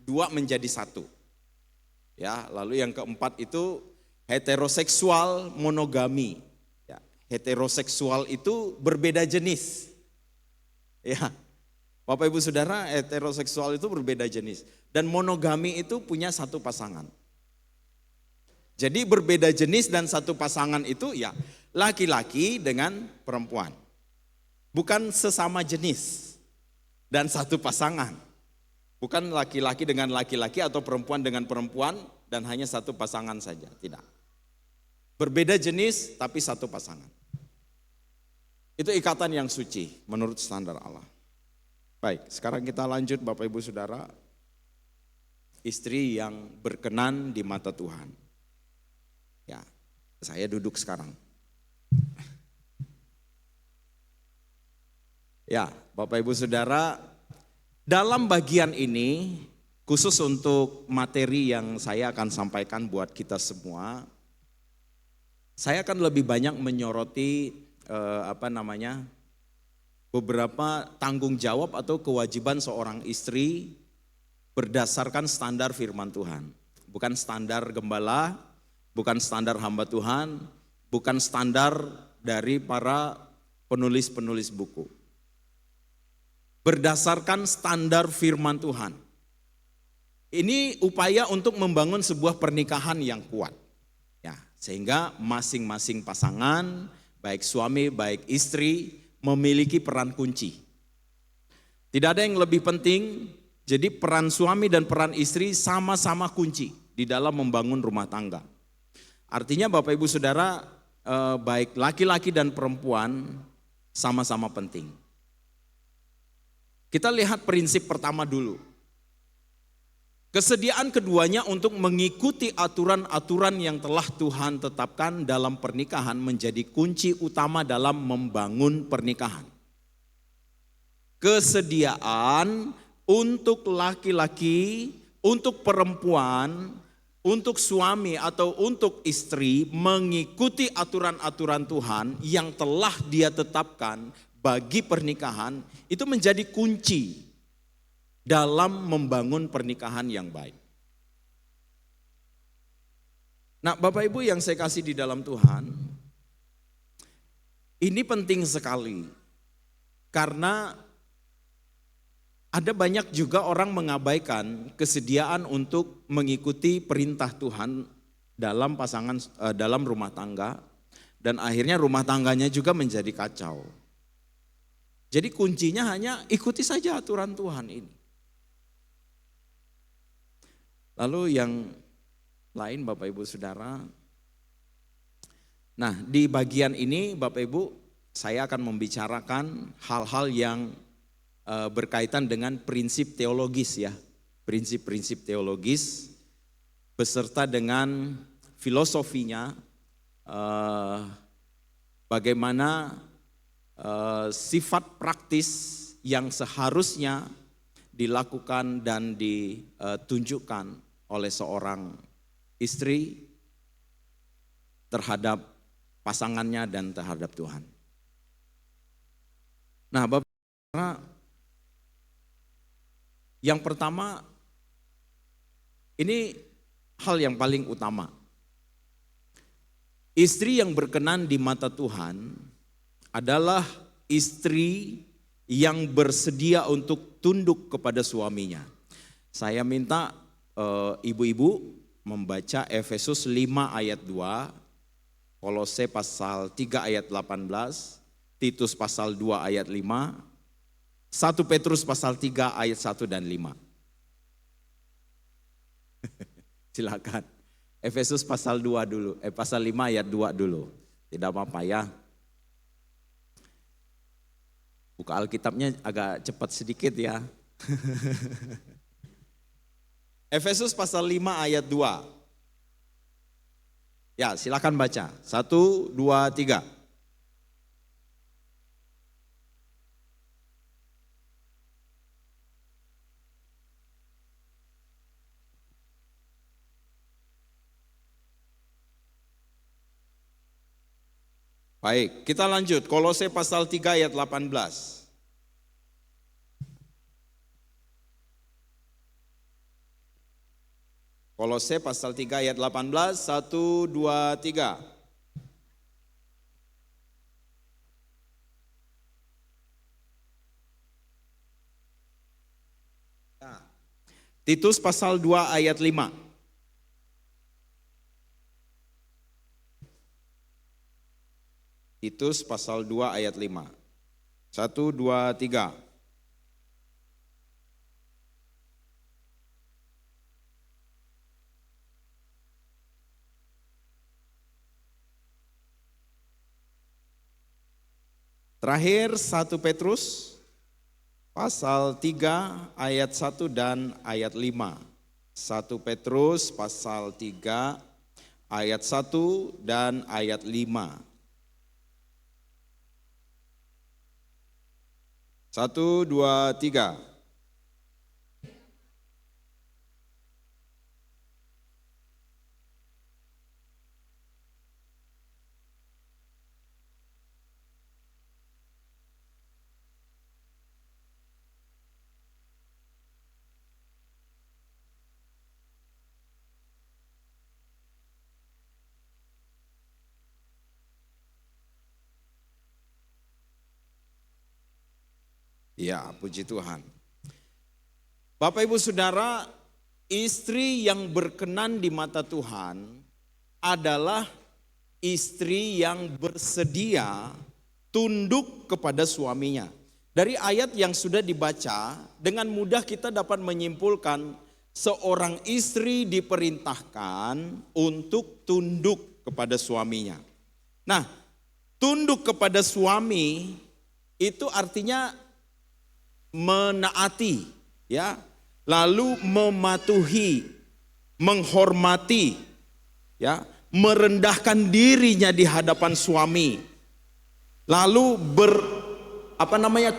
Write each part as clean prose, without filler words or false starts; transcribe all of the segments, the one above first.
dua menjadi satu. Ya, lalu yang keempat itu heteroseksual monogami. Ya, heteroseksual itu berbeda jenis. Ya, Bapak Ibu Saudara, heteroseksual itu berbeda jenis. Dan monogami itu punya satu pasangan. Jadi berbeda jenis dan satu pasangan itu ya laki-laki dengan perempuan. Bukan sesama jenis dan satu pasangan. Bukan laki-laki dengan laki-laki atau perempuan dengan perempuan dan hanya satu pasangan saja, tidak. Berbeda jenis tapi satu pasangan. Itu ikatan yang suci menurut standar Allah. Baik, sekarang kita lanjut Bapak Ibu Saudara. Istri yang berkenan di mata Tuhan. Ya, saya duduk sekarang. Ya, Bapak Ibu Saudara, dalam bagian ini khusus untuk materi yang saya akan sampaikan buat kita semua, saya akan lebih banyak menyoroti beberapa tanggung jawab atau kewajiban seorang istri berdasarkan standar firman Tuhan. Bukan standar gembala, bukan standar hamba Tuhan, bukan standar dari para penulis-penulis buku. Berdasarkan standar firman Tuhan. Ini upaya untuk membangun sebuah pernikahan yang kuat. Ya, sehingga masing-masing pasangan, baik suami, baik istri, memiliki peran kunci. Tidak ada yang lebih penting, jadi peran suami dan peran istri sama-sama kunci di dalam membangun rumah tangga. Artinya Bapak Ibu Saudara, baik laki-laki dan perempuan sama-sama penting. Kita lihat prinsip pertama dulu. Kesediaan keduanya untuk mengikuti aturan-aturan yang telah Tuhan tetapkan dalam pernikahan menjadi kunci utama dalam membangun pernikahan. Kesediaan untuk laki-laki, untuk perempuan, untuk suami atau untuk istri mengikuti aturan-aturan Tuhan yang telah Dia tetapkan bagi pernikahan itu menjadi kunci dalam membangun pernikahan yang baik. Nah, Bapak Ibu yang saya kasih di dalam Tuhan, ini penting sekali karena ada banyak juga orang mengabaikan kesediaan untuk mengikuti perintah Tuhan dalam dalam rumah tangga dan akhirnya rumah tangganya juga menjadi kacau. Jadi kuncinya hanya ikuti saja aturan Tuhan ini. Lalu yang lain Bapak Ibu Saudara. Nah, di bagian ini Bapak Ibu saya akan membicarakan hal-hal yang berkaitan dengan prinsip teologis ya. Prinsip-prinsip teologis beserta dengan filosofinya, bagaimana sifat praktis yang seharusnya dilakukan dan ditunjukkan oleh seorang istri terhadap pasangannya dan terhadap Tuhan. Nah, Bapak, yang pertama ini hal yang paling utama. Istri yang berkenan di mata Tuhan adalah istri yang bersedia untuk tunduk kepada suaminya. Saya minta ibu-ibu membaca Efesus 5 ayat 2, Kolose pasal 3 ayat 18, Titus pasal 2 ayat 5, 1 Petrus pasal 3 ayat 1 dan 5. Silakan. Efesus pasal 2 dulu, pasal 5 ayat 2 dulu. Tidak apa-apa ya. Buka Alkitabnya agak cepat sedikit ya. Efesus pasal 5 ayat 2. Ya, silakan baca. 1, 2, 3. Baik, kita lanjut. Kolose pasal 3 ayat 18. Kolose pasal 3 ayat 18, 1, 2, 3. Titus pasal 2 ayat 5. Titus pasal 2 ayat 5. 1, 2, 3. Terakhir 1 Petrus pasal 3 ayat 1 dan ayat 5. 1 Petrus pasal 3 ayat 1 dan ayat 5. 1, 2, 3. Ya, puji Tuhan. Bapak Ibu Saudara, istri yang berkenan di mata Tuhan adalah istri yang bersedia tunduk kepada suaminya. Dari ayat yang sudah dibaca, dengan mudah kita dapat menyimpulkan seorang istri diperintahkan untuk tunduk kepada suaminya. Nah, tunduk kepada suami itu artinya menaati, ya, lalu mematuhi, menghormati, ya, merendahkan dirinya di hadapan suami, lalu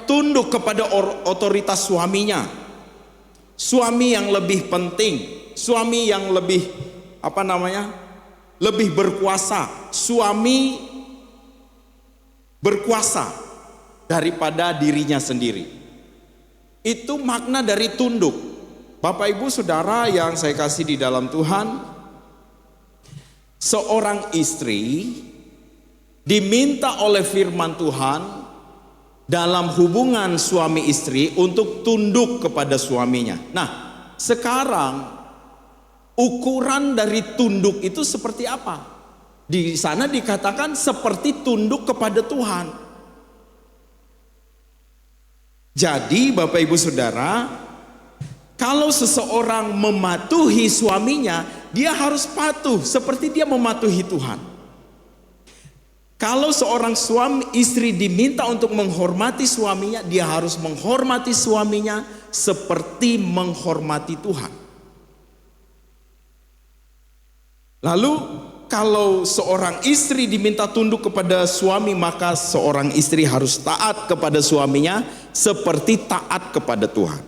tunduk kepada otoritas suaminya. Suami yang lebih penting, suami yang lebih lebih berkuasa, suami berkuasa daripada dirinya sendiri. Itu makna dari tunduk. Bapak Ibu Saudara yang saya kasih di dalam Tuhan, seorang istri diminta oleh firman Tuhan dalam hubungan suami istri untuk tunduk kepada suaminya. Nah, sekarang ukuran dari tunduk itu seperti apa? Di sana dikatakan seperti tunduk kepada Tuhan. Jadi Bapak Ibu Saudara, kalau seseorang mematuhi suaminya, dia harus patuh seperti dia mematuhi Tuhan. Kalau seorang suami istri diminta untuk menghormati suaminya, dia harus menghormati suaminya seperti menghormati Tuhan. Lalu kalau seorang istri diminta tunduk kepada suami, maka seorang istri harus taat kepada suaminya seperti taat kepada Tuhan.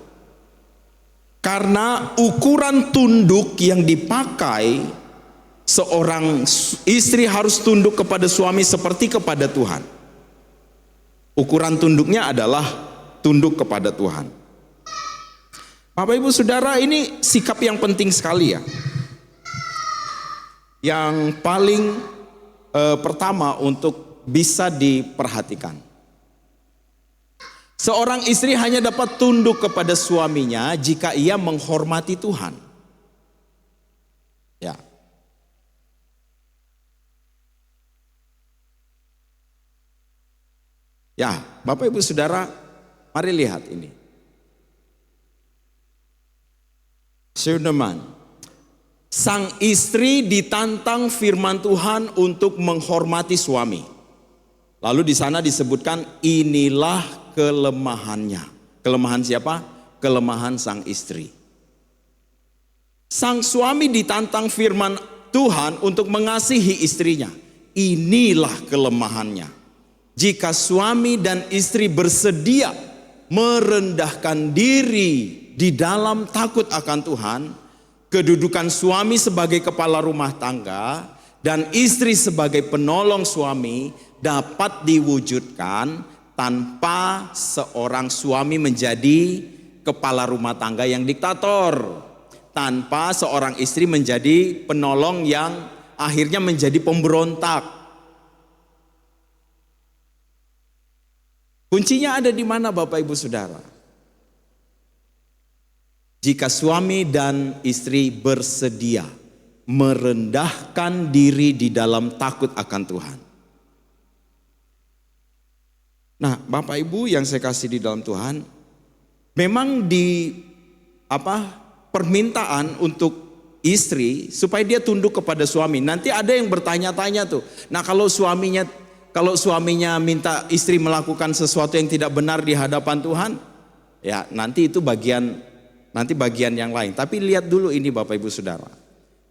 Karena ukuran tunduk yang dipakai, seorang istri harus tunduk kepada suami seperti kepada Tuhan. Ukuran tunduknya adalah tunduk kepada Tuhan. Bapak Ibu Saudara, ini sikap yang penting sekali ya. Yang paling pertama untuk bisa diperhatikan. Seorang istri hanya dapat tunduk kepada suaminya jika ia menghormati Tuhan. Ya. Ya, Bapak Ibu Saudara, mari lihat ini. Firman. Sang istri ditantang firman Tuhan untuk menghormati suami. Lalu di sana disebutkan inilah kelemahannya. Kelemahan siapa? Kelemahan sang istri. Sang suami ditantang firman Tuhan untuk mengasihi istrinya. Inilah kelemahannya. Jika suami dan istri bersedia merendahkan diri di dalam takut akan Tuhan, kedudukan suami sebagai kepala rumah tangga dan istri sebagai penolong suami dapat diwujudkan tanpa seorang suami menjadi kepala rumah tangga yang diktator, tanpa seorang istri menjadi penolong yang akhirnya menjadi pemberontak. Kuncinya ada di mana Bapak Ibu Saudara? Jika suami dan istri bersedia merendahkan diri di dalam takut akan Tuhan. Nah, Bapak Ibu yang saya kasih di dalam Tuhan, memang permintaan untuk istri supaya dia tunduk kepada suami. Nanti ada yang bertanya-tanya tuh. Nah, kalau suaminya minta istri melakukan sesuatu yang tidak benar di hadapan Tuhan, ya nanti itu bagian yang lain. Tapi lihat dulu ini Bapak Ibu Saudara.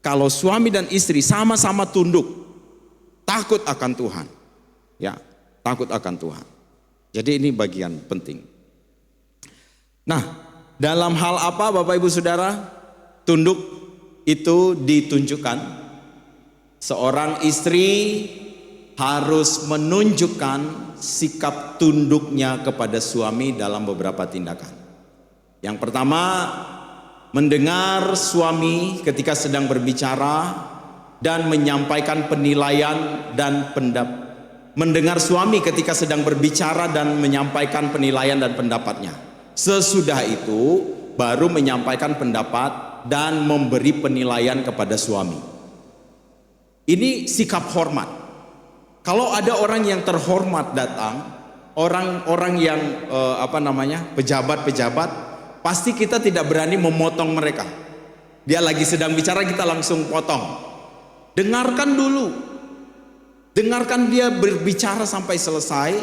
Kalau suami dan istri sama-sama tunduk, takut akan Tuhan. Ya, takut akan Tuhan. Jadi ini bagian penting. Nah, dalam hal apa Bapak Ibu Saudara? Tunduk itu ditunjukkan. Seorang istri harus menunjukkan sikap tunduknya kepada suami dalam beberapa tindakan. Yang pertama, mendengar suami ketika sedang berbicara dan menyampaikan penilaian dan pendapat. Mendengar suami ketika sedang berbicara dan menyampaikan penilaian dan pendapatnya. Sesudah itu baru menyampaikan pendapat dan memberi penilaian kepada suami. Ini sikap hormat. Kalau ada orang yang terhormat datang, orang-orang yang pejabat-pejabat, pasti kita tidak berani memotong mereka. Dia lagi sedang bicara, kita langsung potong. Dengarkan dulu. Dengarkan dia berbicara sampai selesai,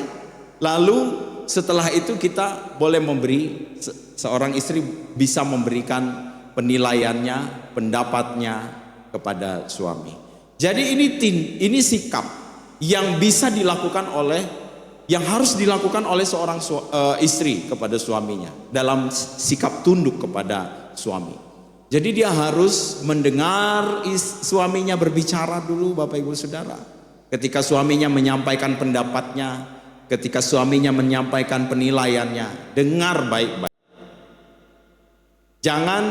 lalu setelah itu kita boleh memberi, seorang istri bisa memberikan penilaiannya, pendapatnya kepada suami. Jadi ini sikap yang bisa dilakukan yang harus dilakukan oleh seorang istri kepada suaminya dalam sikap tunduk kepada suami. Jadi dia harus mendengar suaminya berbicara dulu Bapak Ibu Saudara. Ketika suaminya menyampaikan pendapatnya, ketika suaminya menyampaikan penilaiannya, dengar baik-baik. Jangan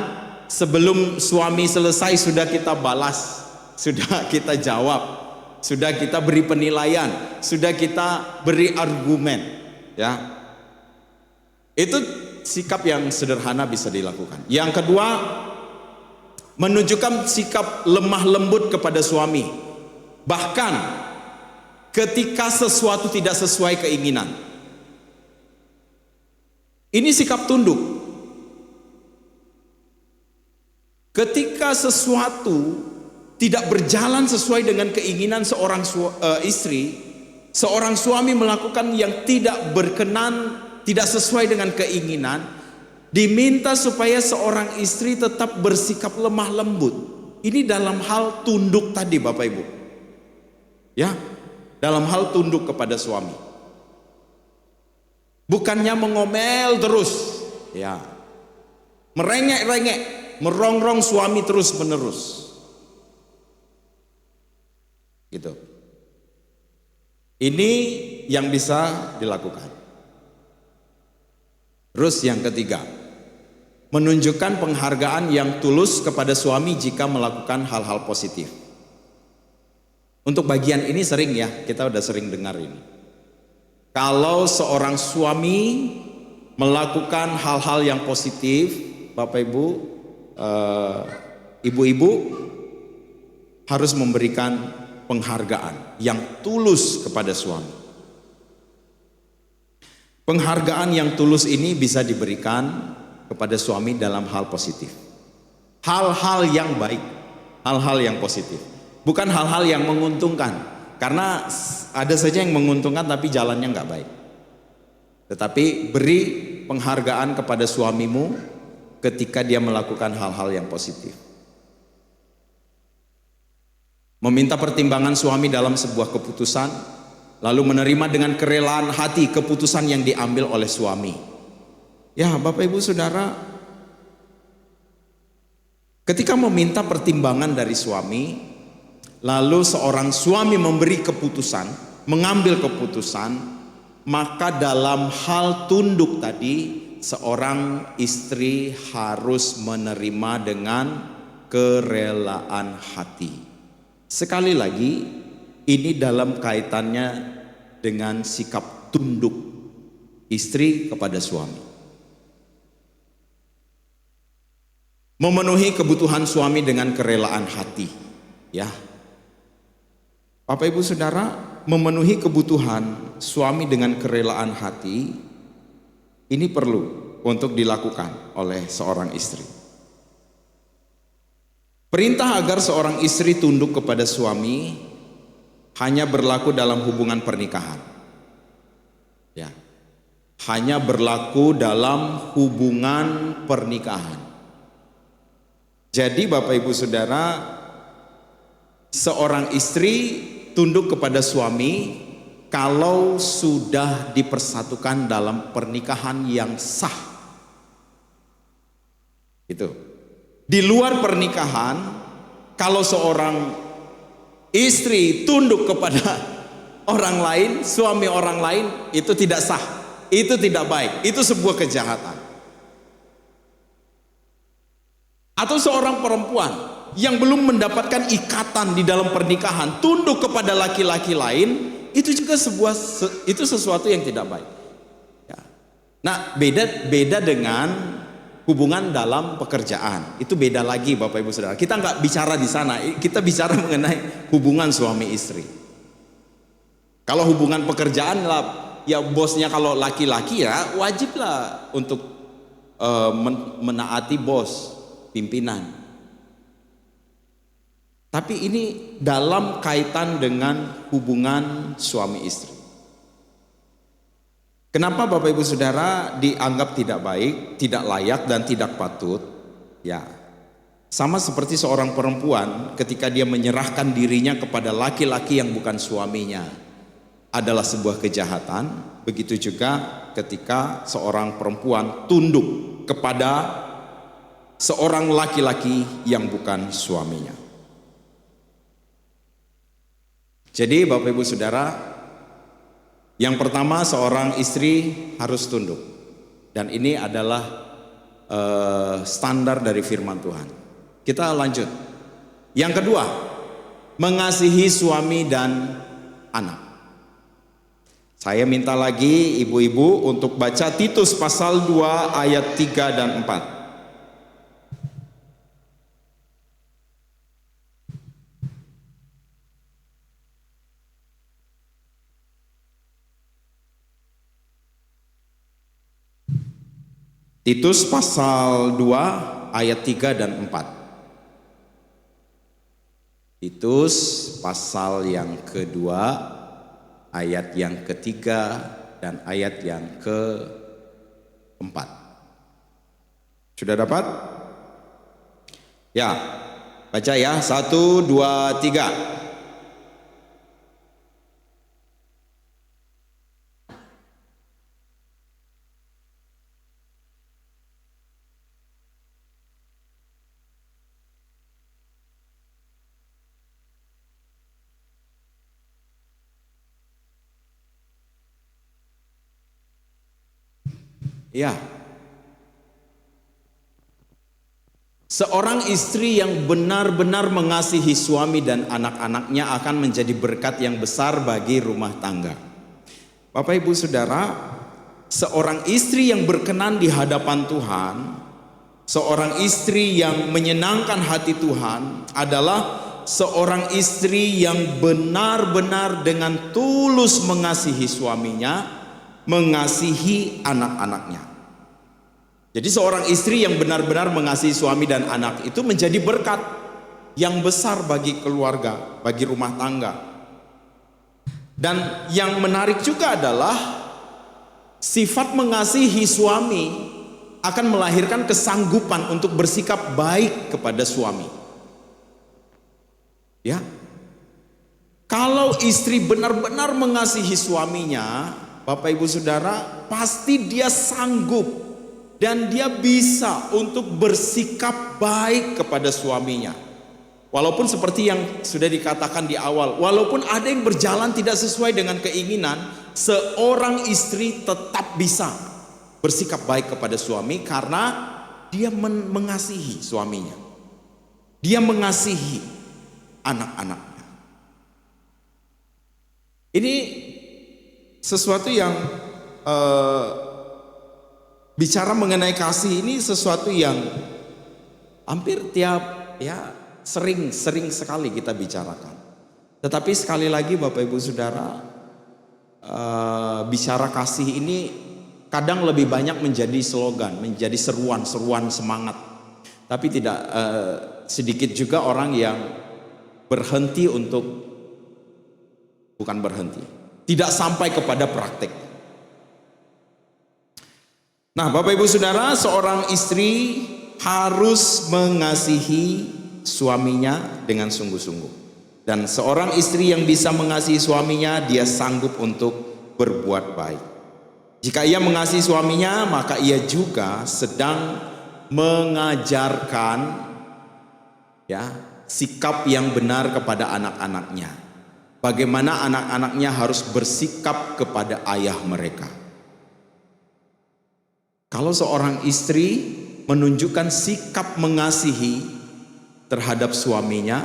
sebelum suami selesai sudah kita balas, sudah kita jawab, sudah kita beri penilaian, sudah kita beri argumen, ya. Itu sikap yang sederhana bisa dilakukan. Yang kedua, menunjukkan sikap lemah lembut kepada suami. Bahkan ketika sesuatu tidak sesuai keinginan. Ini sikap tunduk. Ketika sesuatu tidak berjalan sesuai dengan keinginan seorang istri, seorang suami melakukan yang tidak berkenan, tidak sesuai dengan keinginan, diminta supaya seorang istri tetap bersikap lemah lembut. Ini dalam hal tunduk tadi Bapak Ibu. Ya, dalam hal tunduk kepada suami. Bukannya mengomel terus, ya. Merengek-rengek, merongrong suami terus menerus. Gitu. Ini yang bisa dilakukan. Terus yang ketiga, menunjukkan penghargaan yang tulus kepada suami jika melakukan hal-hal positif. Untuk bagian ini sering ya, kita udah sering dengar ini. Kalau seorang suami melakukan hal-hal yang positif, Bapak Ibu, ibu-ibu harus memberikan penghargaan yang tulus kepada suami. Penghargaan yang tulus ini bisa diberikan kepada suami dalam hal positif. Hal-hal yang baik, hal-hal yang positif. Bukan hal-hal yang menguntungkan, karena ada saja yang menguntungkan tapi jalannya nggak baik. Tetapi beri penghargaan kepada suamimu ketika dia melakukan hal-hal yang positif. Meminta pertimbangan suami dalam sebuah keputusan, lalu menerima dengan kerelaan hati keputusan yang diambil oleh suami. Ya Bapak Ibu Saudara, ketika meminta pertimbangan dari suami, lalu seorang suami memberi keputusan, mengambil keputusan, maka dalam hal tunduk tadi seorang istri harus menerima dengan kerelaan hati. Sekali lagi, ini dalam kaitannya dengan sikap tunduk istri kepada suami. Memenuhi kebutuhan suami dengan kerelaan hati, ya. Bapak Ibu Saudara, memenuhi kebutuhan suami dengan kerelaan hati ini perlu untuk dilakukan oleh seorang istri. Perintah agar seorang istri tunduk kepada suami hanya berlaku dalam hubungan pernikahan. Ya. Hanya berlaku dalam hubungan pernikahan. Jadi Bapak Ibu Saudara, seorang istri tunduk kepada suami kalau sudah dipersatukan dalam pernikahan yang sah. Itu. Di luar pernikahan, kalau seorang istri tunduk kepada orang lain, suami orang lain, itu tidak sah. Itu tidak baik. Itu sebuah kejahatan. Atau seorang perempuan yang belum mendapatkan ikatan di dalam pernikahan tunduk kepada laki-laki lain, itu juga itu sesuatu yang tidak baik. Ya. Nah, beda dengan hubungan dalam pekerjaan. Itu beda lagi Bapak Ibu Saudara. Kita nggak bicara di sana. Kita bicara mengenai hubungan suami istri. Kalau hubungan pekerjaan lah, ya bosnya kalau laki-laki ya wajiblah untuk menaati bos, pimpinan. Tapi ini dalam kaitan dengan hubungan suami istri. Kenapa Bapak Ibu Saudara dianggap tidak baik, tidak layak dan tidak patut? Ya, sama seperti seorang perempuan ketika dia menyerahkan dirinya kepada laki-laki yang bukan suaminya adalah sebuah kejahatan. Begitu juga ketika seorang perempuan tunduk kepada seorang laki-laki yang bukan suaminya. Jadi Bapak Ibu Saudara, yang pertama seorang istri harus tunduk. Dan ini adalah standar dari firman Tuhan. Kita lanjut. Yang kedua, mengasihi suami dan anak. Saya minta lagi ibu-ibu untuk baca Titus pasal 2 ayat 3 dan 4. Titus pasal 2 ayat 3 dan 4. Titus pasal yang kedua ayat yang ketiga dan ayat yang keempat. Sudah dapat? Ya, baca ya. 1, 2, 3. Ya, seorang istri yang benar-benar mengasihi suami dan anak-anaknya akan menjadi berkat yang besar bagi rumah tangga. Bapak Ibu Saudara, seorang istri yang berkenan di hadapan Tuhan, seorang istri yang menyenangkan hati Tuhan adalah seorang istri yang benar-benar dengan tulus mengasihi suaminya, mengasihi anak-anaknya. Jadi seorang istri yang benar-benar mengasihi suami dan anak itu menjadi berkat yang besar bagi keluarga, bagi rumah tangga. Dan yang menarik juga adalah sifat mengasihi suami akan melahirkan kesanggupan untuk bersikap baik kepada suami. Ya. Kalau istri benar-benar mengasihi suaminya, Bapak Ibu Saudara, pasti dia sanggup dan dia bisa untuk bersikap baik kepada suaminya. Walaupun seperti yang sudah dikatakan di awal, walaupun ada yang berjalan tidak sesuai dengan keinginan, seorang istri tetap bisa bersikap baik kepada suami karena dia mengasihi suaminya. Dia mengasihi anak-anaknya. Ini sesuatu yang bicara mengenai kasih ini sesuatu yang hampir sering sekali kita bicarakan. Tetapi sekali lagi Bapak Ibu Saudara, bicara kasih ini kadang lebih banyak menjadi slogan, menjadi seruan semangat. Tapi tidak sedikit juga orang yang berhenti tidak sampai kepada praktek. Nah, Bapak Ibu Saudara, seorang istri harus mengasihi suaminya dengan sungguh-sungguh. Dan seorang istri yang bisa mengasihi suaminya, dia sanggup untuk berbuat baik. Jika ia mengasihi suaminya, maka ia juga sedang mengajarkan sikap yang benar kepada anak-anaknya. Bagaimana anak-anaknya harus bersikap kepada ayah mereka. Kalau seorang istri menunjukkan sikap mengasihi terhadap suaminya,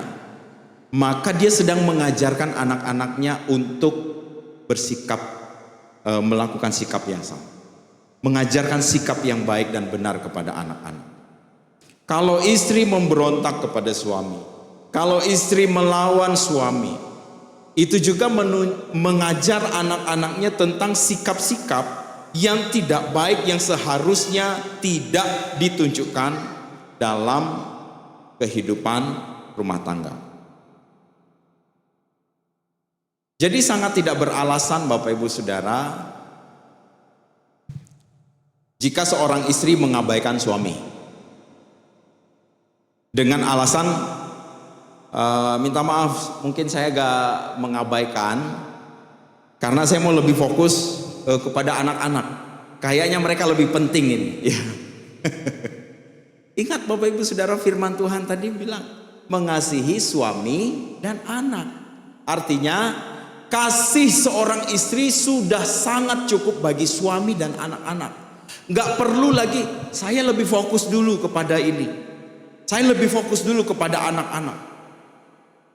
maka dia sedang mengajarkan anak-anaknya untuk bersikap, melakukan sikap yang sama, mengajarkan sikap yang baik dan benar kepada anak-anak. Kalau istri memberontak kepada suami, kalau istri melawan suami, itu juga mengajar anak-anaknya tentang sikap-sikap yang tidak baik yang seharusnya tidak ditunjukkan dalam kehidupan rumah tangga. Jadi sangat tidak beralasan Bapak Ibu Saudara jika seorang istri mengabaikan suami dengan alasan minta maaf, mungkin saya gak mengabaikan karena saya mau lebih fokus kepada anak-anak. Kayaknya mereka lebih penting ini. Ya. Ingat Bapak Ibu Saudara, firman Tuhan tadi bilang mengasihi suami dan anak. Artinya kasih seorang istri sudah sangat cukup bagi suami dan anak-anak. Gak perlu lagi saya lebih fokus dulu kepada ini, saya lebih fokus dulu kepada anak-anak.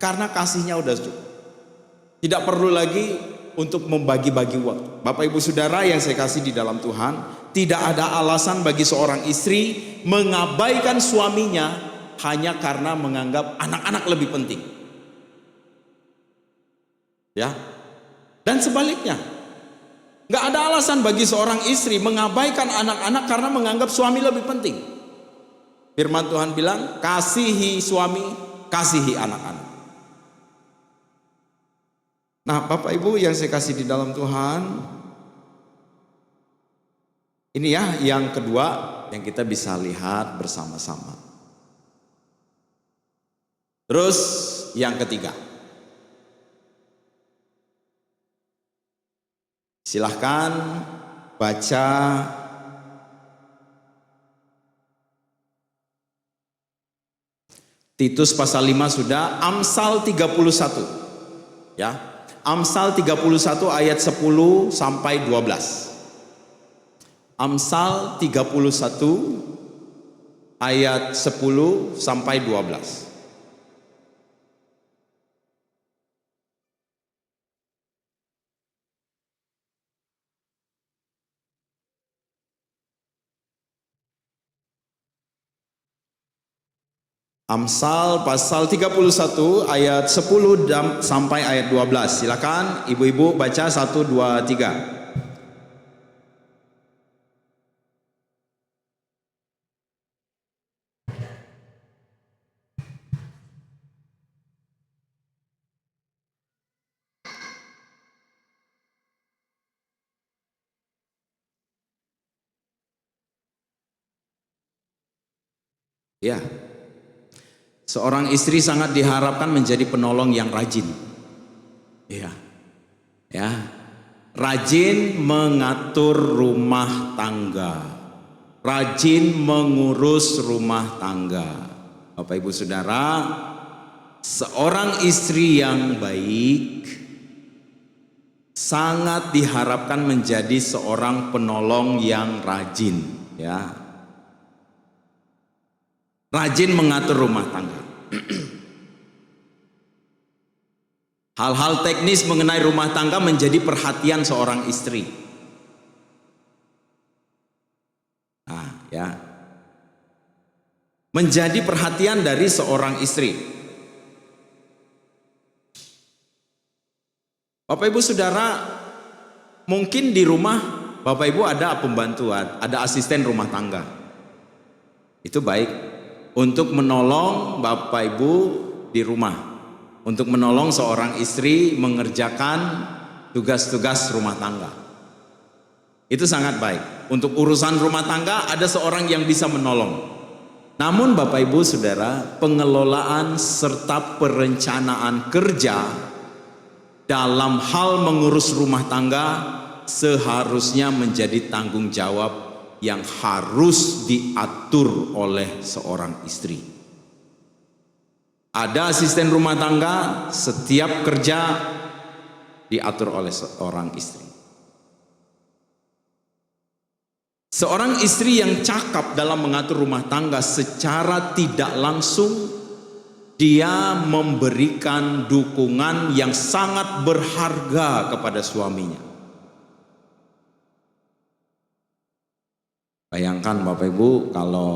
Karena kasihnya udah cukup. Tidak perlu lagi untuk membagi-bagi waktu. Bapak Ibu Saudara yang saya kasih di dalam Tuhan, tidak ada alasan bagi seorang istri mengabaikan suaminya hanya karena menganggap anak-anak lebih penting. Ya. Dan sebaliknya, nggak ada alasan bagi seorang istri mengabaikan anak-anak karena menganggap suami lebih penting. Firman Tuhan bilang, kasihi suami, kasihi anak-anak. Nah, Bapak Ibu yang saya kasih di dalam Tuhan, ini ya yang kedua yang kita bisa lihat bersama-sama. Terus yang ketiga, silahkan baca Titus pasal 5 sudah, Amsal 31. Ya. Amsal 31 ayat 10 sampai 12. Amsal 31 ayat 10 sampai 12. Amsal pasal 31 ayat 10 sampai ayat 12. Silakan ibu-ibu baca 1, 2, 3. Ya. Seorang istri sangat diharapkan menjadi penolong yang rajin. Ya. Ya. Rajin mengatur rumah tangga. Rajin mengurus rumah tangga. Bapak Ibu Saudara, seorang istri yang baik, sangat diharapkan menjadi seorang penolong yang rajin, ya. Rajin mengatur rumah tangga. Hal-hal teknis mengenai rumah tangga menjadi perhatian seorang istri. Nah, ya. Menjadi perhatian dari seorang istri. Bapak Ibu Saudara, mungkin di rumah Bapak Ibu ada pembantuan, ada asisten rumah tangga. Itu baik untuk menolong Bapak Ibu di rumah, untuk menolong seorang istri mengerjakan tugas-tugas rumah tangga. Itu sangat baik. Untuk urusan rumah tangga ada seorang yang bisa menolong. Namun Bapak Ibu Saudara, pengelolaan serta perencanaan kerja dalam hal mengurus rumah tangga seharusnya menjadi tanggung jawab yang harus diatur oleh seorang istri. Ada asisten rumah tangga, setiap kerja diatur oleh seorang istri. Seorang istri yang cakap dalam mengatur rumah tangga secara tidak langsung dia memberikan dukungan yang sangat berharga kepada suaminya. Bayangkan Bapak Ibu, kalau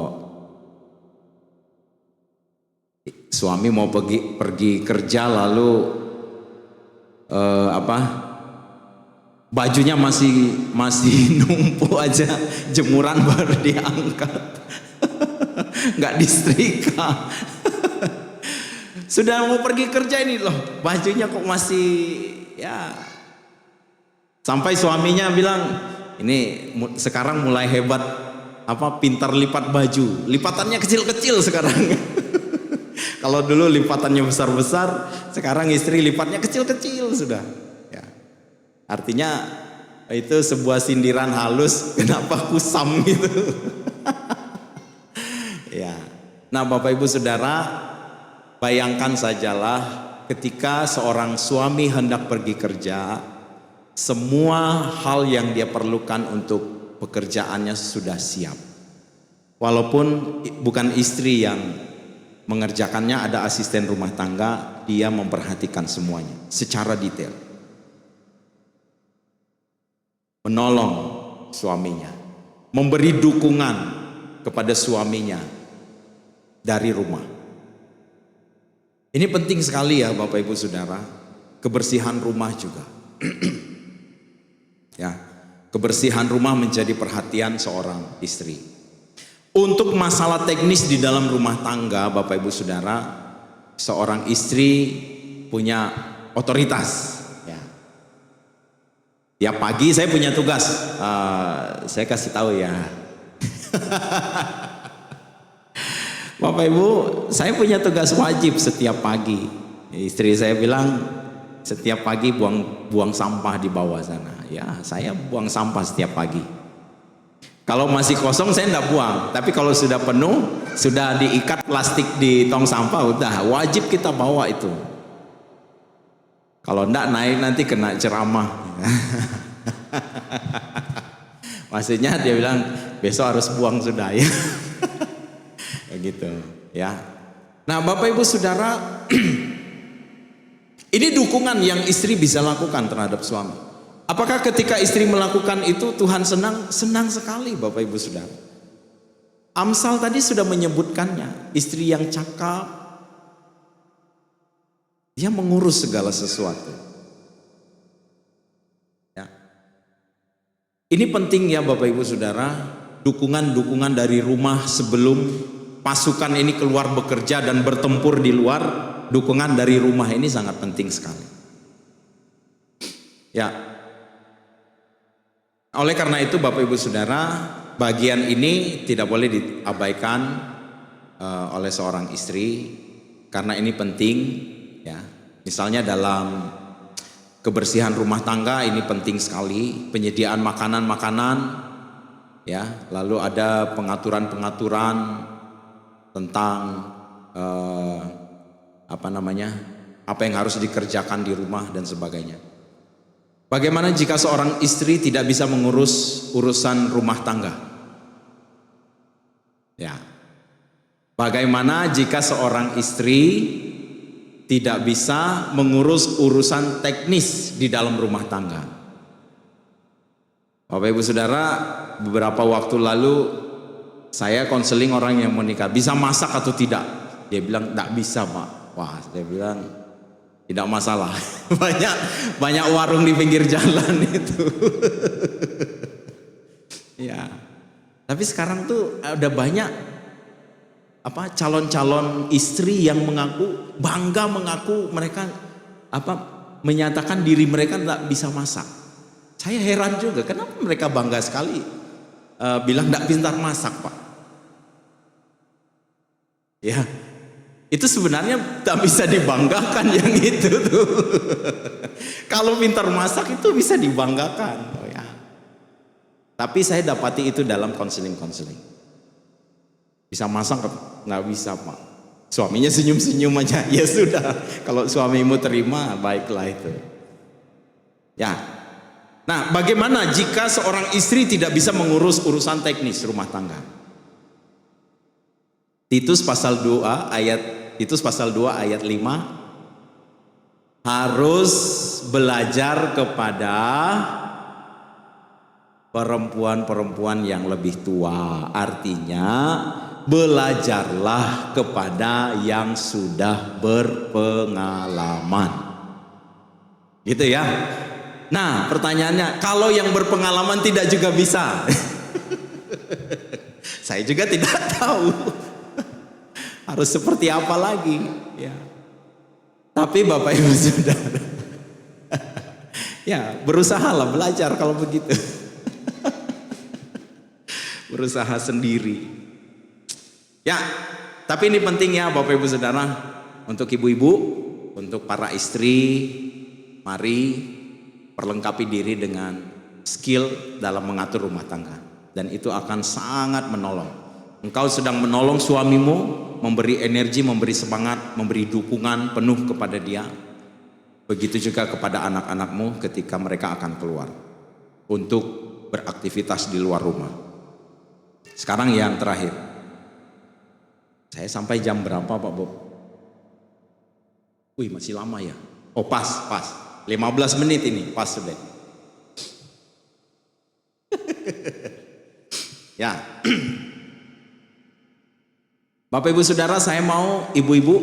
suami mau pergi kerja lalu bajunya masih numpuk aja, jemuran baru diangkat, nggak disetrika. Sudah mau pergi kerja ini loh, bajunya kok masih, ya. Sampai suaminya bilang, ini sekarang mulai hebat, pintar lipat baju, lipatannya kecil-kecil sekarang. Kalau dulu lipatannya besar-besar, sekarang istri lipatnya kecil-kecil sudah. Ya. Artinya itu sebuah sindiran halus, kenapa kusam gitu. Ya. Nah Bapak Ibu Saudara, bayangkan sajalah ketika seorang suami hendak pergi kerja, semua hal yang dia perlukan untuk pekerjaannya sudah siap. Walaupun bukan istri yang mengerjakannya, ada asisten rumah tangga, dia memperhatikan semuanya secara detail. Menolong suaminya, memberi dukungan kepada suaminya dari rumah. Ini penting sekali ya Bapak Ibu Saudara, kebersihan rumah juga. Ya, kebersihan rumah menjadi perhatian seorang istri. Untuk masalah teknis di dalam rumah tangga Bapak Ibu Saudara, seorang istri punya otoritas. Ya. Tiap pagi saya punya tugas, saya kasih tahu ya. Bapak Ibu, saya punya tugas wajib setiap pagi. Istri saya bilang setiap pagi buang sampah di bawah sana. Ya, saya buang sampah setiap pagi. Kalau masih kosong saya enggak buang, tapi kalau sudah penuh, sudah diikat plastik di tong sampah, udah wajib kita bawa itu. Kalau enggak naik nanti kena ceramah. Maksudnya dia bilang besok harus buang sudah ya. Gitu ya. Nah Bapak Ibu Saudara, ini dukungan yang istri bisa lakukan terhadap suami. Apakah ketika istri melakukan itu Tuhan senang? Senang sekali Bapak Ibu Saudara. Amsal tadi sudah menyebutkannya, istri yang cakap, dia mengurus segala sesuatu. Ya. Ini penting ya Bapak Ibu Saudara, dukungan-dukungan dari rumah sebelum pasukan ini keluar bekerja dan bertempur di luar, dukungan dari rumah ini sangat penting sekali. Ya. Oleh karena itu Bapak Ibu Saudara, bagian ini tidak boleh diabaikan oleh seorang istri karena ini penting ya. Misalnya dalam kebersihan rumah tangga ini penting sekali, penyediaan makanan-makanan ya, lalu ada pengaturan-pengaturan tentang apa yang harus dikerjakan di rumah dan sebagainya. Bagaimana jika seorang istri tidak bisa mengurus urusan rumah tangga? Ya. Bagaimana jika seorang istri tidak bisa mengurus urusan teknis di dalam rumah tangga? Bapak Ibu Saudara, beberapa waktu lalu saya konseling orang yang menikah, bisa masak atau tidak? Dia bilang tidak bisa, Pak. Wah, saya bilang tidak masalah. banyak warung di pinggir jalan itu. Ya. Tapi sekarang tuh ada banyak calon-calon istri yang mengaku mereka menyatakan diri mereka tidak bisa masak. Saya heran juga, kenapa mereka bangga sekali bilang tidak pintar masak, Pak. Ya, itu sebenarnya tak bisa dibanggakan yang itu tuh. Kalau pintar masak itu bisa dibanggakan, oh ya. Tapi saya dapati itu dalam konseling. Bisa masak nggak bisa, Pak. Suaminya senyum-senyum aja. Ya sudah, kalau suamimu terima, baiklah itu. Ya. Nah, bagaimana jika seorang istri tidak bisa mengurus urusan teknis rumah tangga? Titus pasal 2 ayat 5, harus belajar kepada perempuan-perempuan yang lebih tua. Artinya belajarlah kepada yang sudah berpengalaman. Gitu ya. Nah, pertanyaannya, kalau yang berpengalaman tidak juga bisa? Saya juga tidak tahu harus seperti apa lagi, ya. Tapi Bapak Ibu Saudara, ya berusahalah belajar kalau begitu. Berusaha sendiri. Ya, tapi ini penting ya Bapak Ibu Saudara, untuk ibu-ibu, untuk para istri, mari perlengkapi diri dengan skill dalam mengatur rumah tangga, dan itu akan sangat menolong. Engkau sedang menolong suamimu, memberi energi, memberi semangat, memberi dukungan penuh kepada dia. Begitu juga kepada anak-anakmu ketika mereka akan keluar untuk beraktivitas di luar rumah. Sekarang yang terakhir, saya sampai jam berapa Pak Bob? Wih, masih lama ya. Oh pas 15 menit ini, pas sudah. Ya. Bapak Ibu Saudara, saya mau ibu-ibu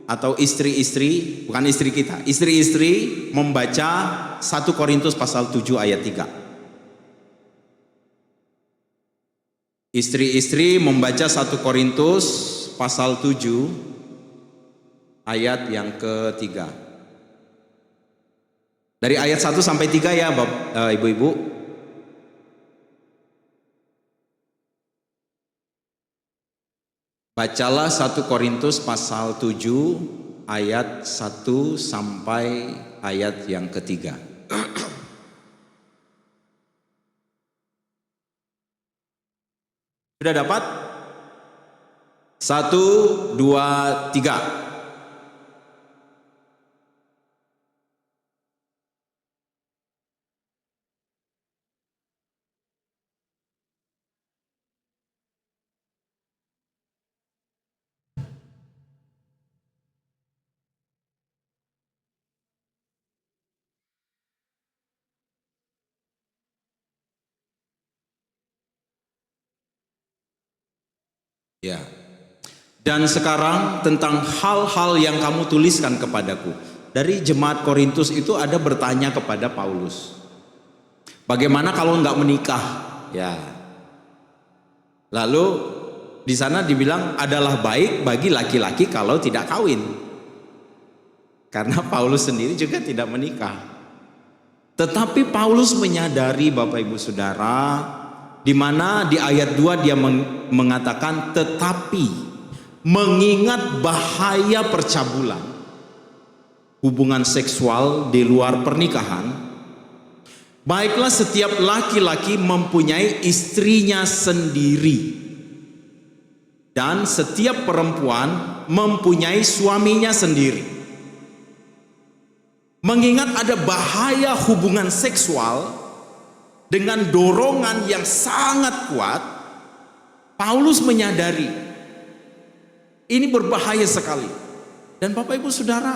atau istri-istri, bukan istri kita, istri-istri membaca 1 Korintus pasal 7 ayat 3. Istri-istri membaca 1 Korintus pasal 7 ayat yang ketiga. Dari ayat 1 sampai 3 ya ibu-ibu. Bacalah 1 Korintus pasal 7 ayat 1 sampai ayat yang ketiga. Sudah dapat? 1, 2, 3. Ya. Dan sekarang tentang hal-hal yang kamu tuliskan kepadaku. Dari jemaat Korintus itu ada bertanya kepada Paulus, bagaimana kalau enggak menikah? Ya. Lalu di sana dibilang adalah baik bagi laki-laki kalau tidak kawin. Karena Paulus sendiri juga tidak menikah. Tetapi Paulus menyadari Bapak Ibu Saudara, di mana di ayat 2 dia mengatakan tetapi mengingat bahaya percabulan, hubungan seksual di luar pernikahan, baiklah setiap laki-laki mempunyai istrinya sendiri dan setiap perempuan mempunyai suaminya sendiri. mengingat ada bahaya hubungan seksual dengan dorongan yang sangat kuat, Paulus menyadari ini berbahaya sekali. Dan Bapak Ibu Saudara,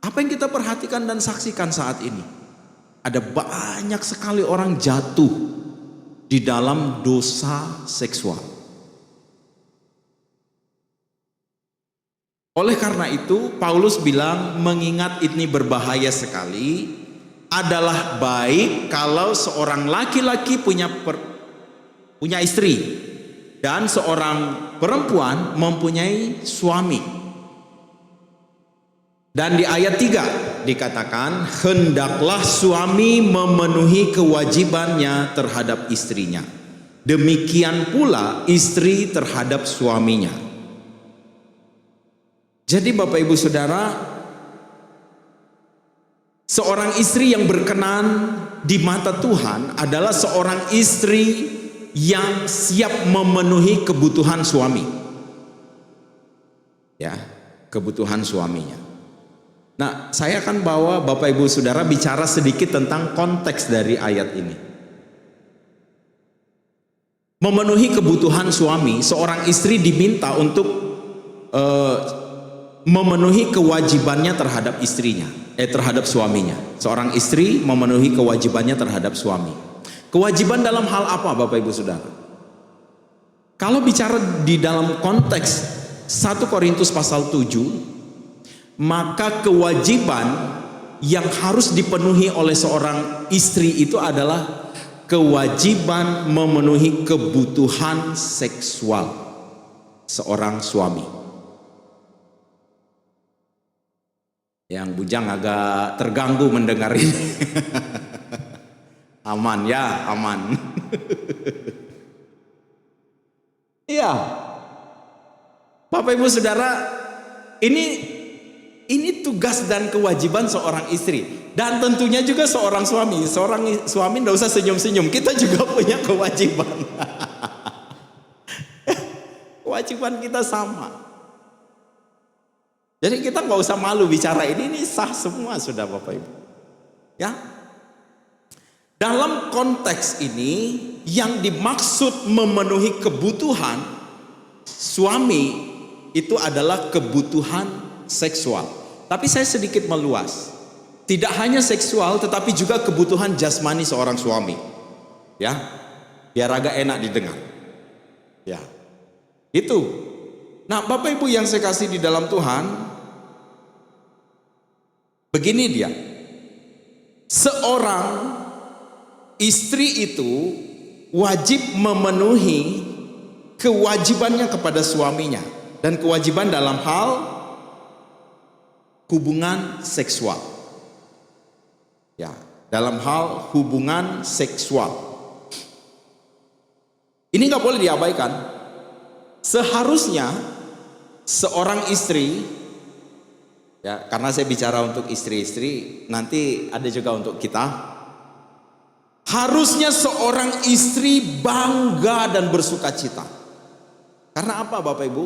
apa yang kita perhatikan dan saksikan saat ini, ada banyak sekali orang jatuh di dalam dosa seksual. Oleh karena itu, Paulus bilang mengingat ini berbahaya sekali, adalah baik kalau seorang laki-laki punya istri dan seorang perempuan mempunyai suami. Dan di ayat 3 dikatakan, hendaklah suami memenuhi kewajibannya terhadap istrinya. Demikian pula istri terhadap suaminya. Jadi Bapak Ibu Saudara, seorang istri yang berkenan di mata Tuhan adalah seorang istri yang siap memenuhi kebutuhan suami. Ya, kebutuhan suaminya. Nah, saya akan bawa Bapak Ibu Saudara bicara sedikit tentang konteks dari ayat ini. Memenuhi kebutuhan suami, seorang istri diminta untuk memenuhi kewajibannya terhadap istrinya, terhadap suaminya. Seorang istri memenuhi kewajibannya terhadap suami. Kewajiban dalam hal apa Bapak Ibu Saudara? Kalau bicara di dalam konteks 1 Korintus pasal 7, maka kewajiban yang harus dipenuhi oleh seorang istri itu adalah kewajiban memenuhi kebutuhan seksual seorang suami. Yang bujang agak terganggu mendengar ini. Aman ya, aman. Iya. Bapak Ibu Saudara, ini tugas dan kewajiban seorang istri, dan tentunya juga seorang suami. Seorang suami tidak usah senyum-senyum, kita juga punya kewajiban. Kewajiban kita sama. Jadi kita nggak usah malu bicara ini sah semua sudah Bapak Ibu. Ya. Dalam konteks ini yang dimaksud memenuhi kebutuhan suami itu adalah kebutuhan seksual. Tapi saya sedikit meluas. Tidak hanya seksual tetapi juga kebutuhan jasmani seorang suami. Ya. Biar agak enak didengar. Ya. Itu. Nah, Bapak Ibu yang saya kasih di dalam Tuhan, begini dia. Seorang istri itu wajib memenuhi kewajibannya kepada suaminya, dan kewajiban dalam hal hubungan seksual. Ya, dalam hal hubungan seksual. Ini nggak boleh diabaikan. Seharusnya seorang istri, ya, karena saya bicara untuk istri-istri, nanti ada juga untuk kita. Harusnya seorang istri bangga dan bersuka cita. Karena apa Bapak Ibu?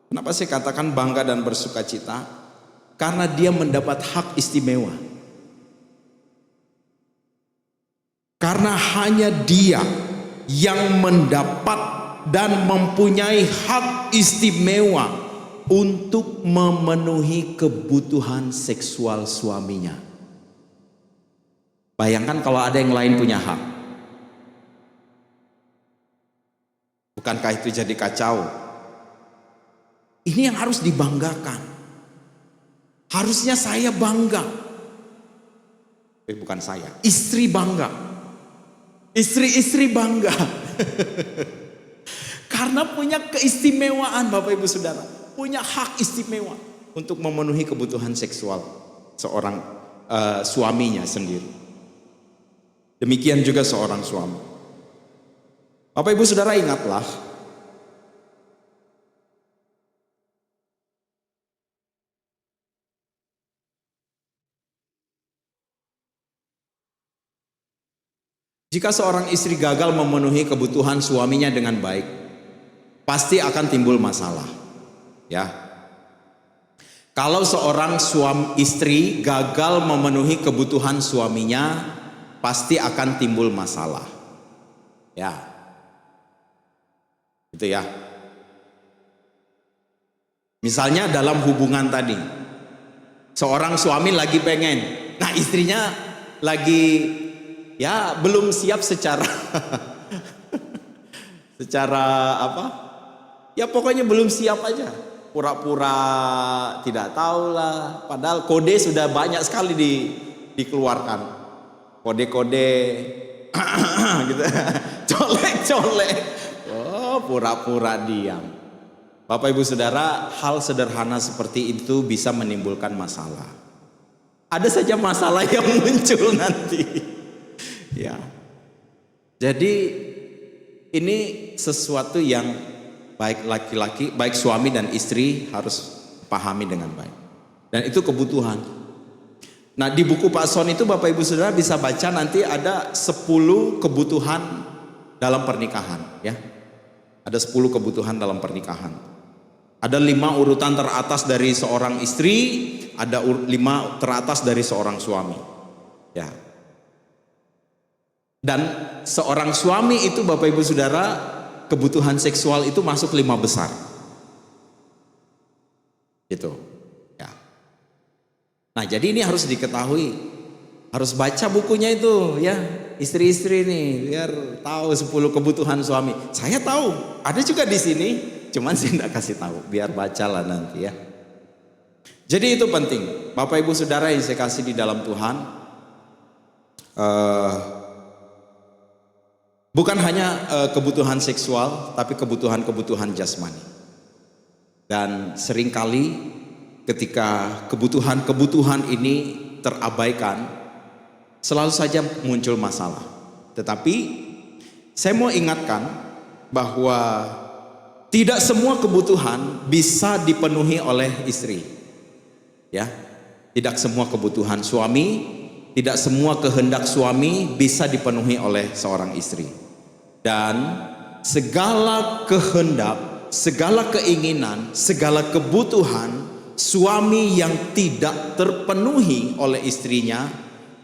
Kenapa saya katakan bangga dan bersuka cita? Karena dia mendapat hak istimewa. Karena hanya dia yang mendapat dan mempunyai hak istimewa untuk memenuhi kebutuhan seksual suaminya. Bayangkan kalau ada yang lain punya hak. Bukankah itu jadi kacau? Ini yang harus dibanggakan. Harusnya saya bangga. Bukan saya, istri bangga. Istri-istri bangga. Karena punya keistimewaan Bapak Ibu Saudara. Punya hak istimewa untuk memenuhi kebutuhan seksual seorang suaminya sendiri. Demikian juga seorang suami. Bapak Ibu Saudara ingatlah, jika seorang istri gagal memenuhi kebutuhan suaminya dengan baik, pasti akan timbul masalah. Ya. Kalau seorang suami istri gagal memenuhi kebutuhan suaminya, pasti akan timbul masalah. Ya. Itu ya. Misalnya dalam hubungan tadi, seorang suami lagi pengen, nah istrinya lagi ya belum siap secara secara apa? Ya pokoknya belum siap aja. Pura-pura tidak tahu lah, padahal kode sudah banyak sekali dikeluarkan. Kode-kode gitu. Colek-colek. Oh, pura-pura diam. Bapak Ibu Saudara, hal sederhana seperti itu bisa menimbulkan masalah. Ada saja masalah yang muncul nanti. Ya. Jadi ini sesuatu yang baik laki-laki, baik suami dan istri harus pahami dengan baik. Dan itu kebutuhan. Nah, di buku Pak Son itu Bapak Ibu Saudara bisa baca nanti ada 10 kebutuhan dalam pernikahan, ya. Ada 10 kebutuhan dalam pernikahan. Ada 5 urutan teratas dari seorang istri, ada 5 teratas dari seorang suami. Ya. Dan seorang suami itu Bapak Ibu Saudara, kebutuhan seksual itu masuk 5 besar. Gitu. Ya. Nah, jadi ini harus diketahui. Harus baca bukunya itu, ya. Istri-istri nih biar tahu 10 kebutuhan suami. Saya tahu, ada juga di sini, cuman saya tidak kasih tahu, biar bacalah nanti ya. Jadi itu penting, Bapak Ibu Saudara yang saya kasih di dalam Tuhan. Bukan hanya kebutuhan seksual, tapi kebutuhan-kebutuhan jasmani. Dan seringkali ketika kebutuhan-kebutuhan ini terabaikan, selalu saja muncul masalah. Tetapi saya mau ingatkan bahwa tidak semua kebutuhan bisa dipenuhi oleh istri. Ya, tidak semua kebutuhan suami, tidak semua kehendak suami bisa dipenuhi oleh seorang istri. Dan segala kehendak, segala keinginan, segala kebutuhan suami yang tidak terpenuhi oleh istrinya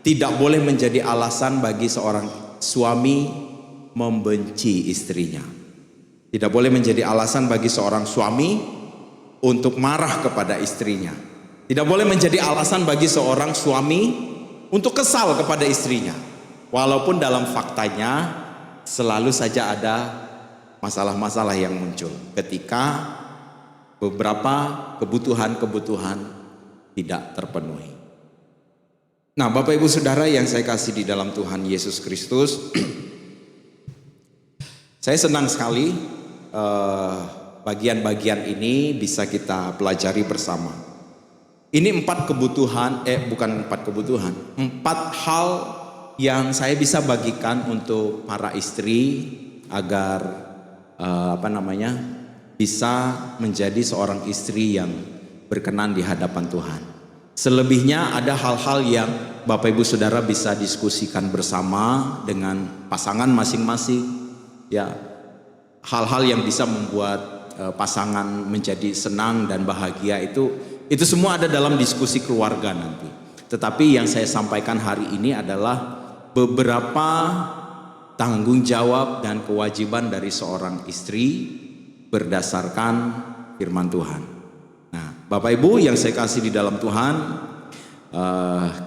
tidak boleh menjadi alasan bagi seorang suami membenci istrinya. Tidak boleh menjadi alasan bagi seorang suami untuk marah kepada istrinya. Tidak boleh menjadi alasan bagi seorang suami untuk kesal kepada istrinya. Walaupun dalam faktanya selalu saja ada masalah-masalah yang muncul ketika beberapa kebutuhan-kebutuhan tidak terpenuhi. Nah, Bapak Ibu Saudara yang saya kasih di dalam Tuhan Yesus Kristus, saya senang sekali bagian-bagian ini bisa kita pelajari bersama. Ini 4 kebutuhan, bukan 4 kebutuhan, 4 hal yang saya bisa bagikan untuk para istri agar bisa menjadi seorang istri yang berkenan di hadapan Tuhan. Selebihnya ada hal-hal yang Bapak Ibu Saudara bisa diskusikan bersama dengan pasangan masing-masing, ya. Hal-hal yang bisa membuat pasangan menjadi senang dan bahagia itu semua ada dalam diskusi keluarga nanti. Tetapi yang saya sampaikan hari ini adalah beberapa tanggung jawab dan kewajiban dari seorang istri berdasarkan firman Tuhan. Nah, Bapak Ibu yang saya kasih di dalam Tuhan,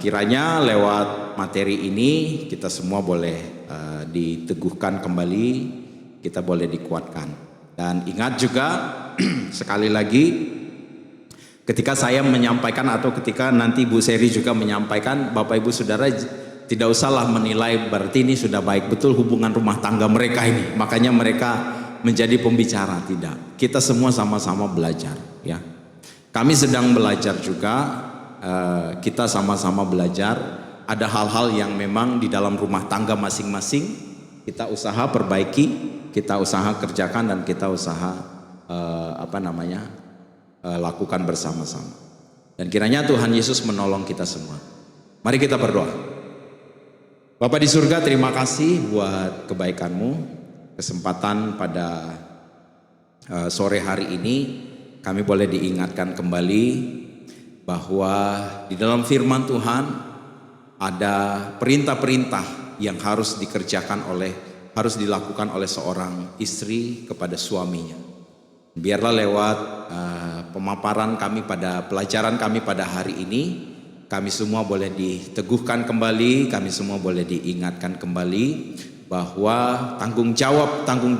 kiranya lewat materi ini kita semua boleh diteguhkan kembali, kita boleh dikuatkan. Dan ingat juga sekali lagi, ketika saya menyampaikan atau ketika nanti Bu Seri juga menyampaikan, Bapak Ibu Saudara tidak usahlah menilai berarti ini sudah baik betul hubungan rumah tangga mereka ini, makanya mereka menjadi pembicara. Tidak, kita semua sama-sama belajar, ya. Kami sedang belajar juga, kita sama-sama belajar. Ada hal-hal yang memang di dalam rumah tangga masing-masing kita usaha perbaiki, kita usaha kerjakan, dan kita usaha lakukan bersama-sama. Dan kiranya Tuhan Yesus menolong kita semua. Mari kita berdoa. Bapa di surga, terima kasih buat kebaikan-Mu, kesempatan pada sore hari ini kami boleh diingatkan kembali bahwa di dalam firman Tuhan ada perintah-perintah yang harus dilakukan oleh seorang istri kepada suaminya. Biarlah lewat pemaparan kami pada pelajaran kami pada hari ini, kami semua boleh diteguhkan kembali, kami semua boleh diingatkan kembali bahwa tanggung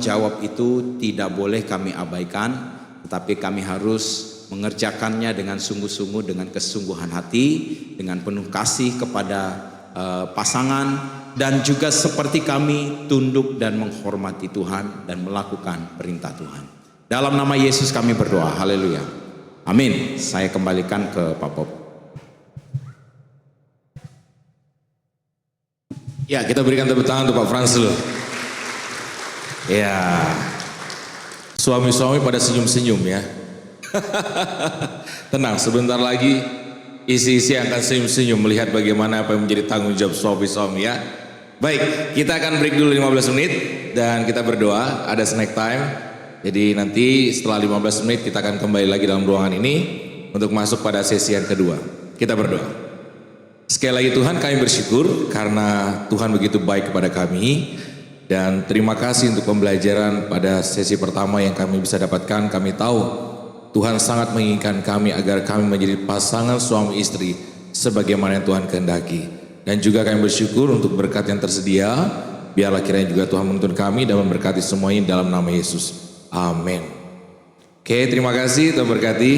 jawab itu tidak boleh kami abaikan, tetapi kami harus mengerjakannya dengan sungguh-sungguh, dengan kesungguhan hati, dengan penuh kasih kepada pasangan, dan juga seperti kami tunduk dan menghormati Tuhan dan melakukan perintah Tuhan. Dalam nama Yesus kami berdoa, haleluya, amin. Saya kembalikan ke Pak Bob. Ya, kita berikan tepuk tangan untuk Pak Frans dulu. Ya, suami-suami pada senyum-senyum ya. Tenang, sebentar lagi isi-isi akan senyum-senyum melihat bagaimana apa yang menjadi tanggung jawab suami-suami ya. Baik, kita akan break dulu 15 menit dan kita berdoa, ada snack time. Jadi nanti setelah 15 menit kita akan kembali lagi dalam ruangan ini untuk masuk pada sesi yang kedua. Kita berdoa. Sekali lagi Tuhan, kami bersyukur karena Tuhan begitu baik kepada kami. Dan terima kasih untuk pembelajaran pada sesi pertama yang kami bisa dapatkan. Kami tahu Tuhan sangat menginginkan kami agar kami menjadi pasangan suami istri sebagaimana yang Tuhan kehendaki. Dan juga kami bersyukur untuk berkat yang tersedia. Biarlah kiranya juga Tuhan menuntun kami dan memberkati semuanya dalam nama Yesus. Amin. Oke, terima kasih, Tuhan berkati.